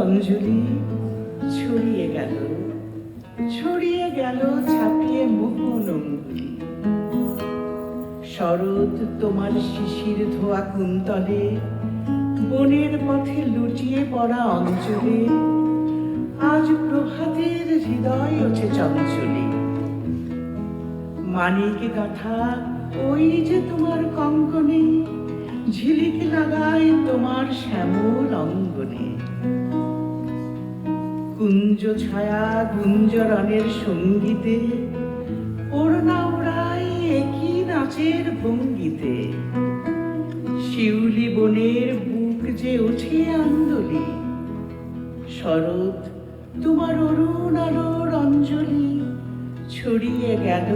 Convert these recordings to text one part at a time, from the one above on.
অঞ্জলি ছড়িয়ে গেল, ছড়িয়ে গেল ছাপিয়ে মোহন অঙ্গুলি। শরৎ তোমার শিশির ধোয়া কুন্তলে, বনের পথে লুটিয়ে পড়া অঞ্চলে, আজ প্রভাতের হৃদয় ওঠে চঞ্চলে। মানিক গাথা ওই যে তোমার কঙ্কনে, ঝিলিক লাগায় তোমার শ্যামল অঙ্গনে। কুঞ্জ ছায়া গুঞ্জরণের সঙ্গীতে, ওড়না ওড়ায় একই নাচের ভঙ্গিতে। শিউলি বনের বুক যে ওঠে আন্দোলি, শরৎ তোমার অরুণ আলোর অঞ্জলি ছড়িয়ে গেল,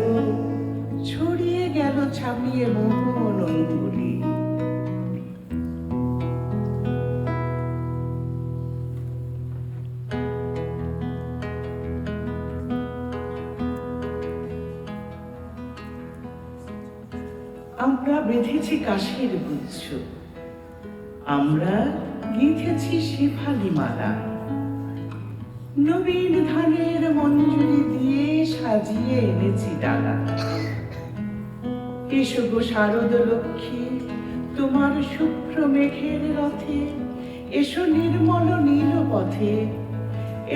ছড়িয়ে গেল ছাপিয়ে মোহন অঙ্গুলি। আমরা বেঁধেছি কাশের গুচ্ছ, আমরা গেঁথেছি শেফালি মালা। নবীন ধানের মঞ্জুরি দিয়ে সাজিয়ে এনেছি ডালা। এসো গো শারদ লক্ষ্মী তোমার শুভ্র মেঘের রথে, এসো নির্মল নীল পথে,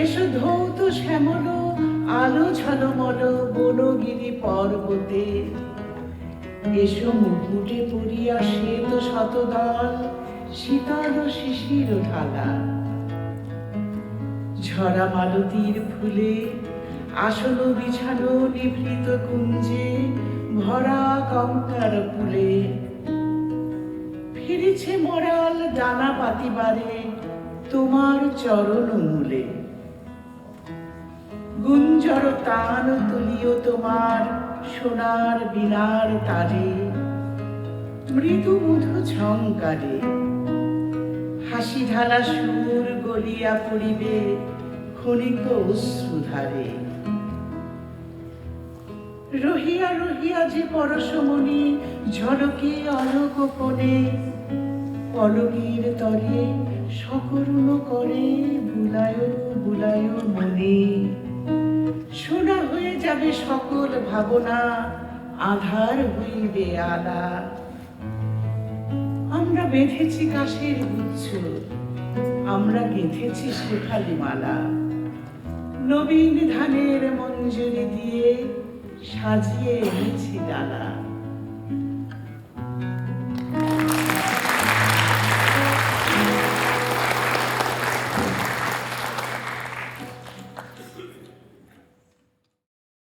এসো ধৌত শ্যামল আলো ঝলমল বনগিরি পর্বতে। এসো মুকুটে পরিয়া শ্বেত শতদল শীতল শিশির ঢালা। ঝরা মালতীর ফুলে আসন বিছানো নিভৃত কুঞ্জে, ভরা কঙ্কার ফুলে ফিরেছে মরাল ডানা পাতিবারে তোমার চরণ মূলে। গুঞ্জর তান তুলিও তোমার সোনার বীণার তারে, মৃদু মধু ঝঙ্কারে হাসি ঢালা সুর গলিয়া পড়িবে ক্ষণিক অশ্রুধারে। রহিয়া রহিয়া যে পরশমণি ঝলকে অলগোপনে, পলকের তরে সকরুণ করে বুলায় বুলায় মনে। শোনা হয়ে যাবে সকল ভাবনা, আধার হইবে আলা। আমরা বেঁধেছি কাশের গুচ্ছ, আমরা গেঁথেছি শেফালি মালা। নবীন ধানের মঞ্জুরি দিয়ে সাজিয়ে এনেছি ডালা।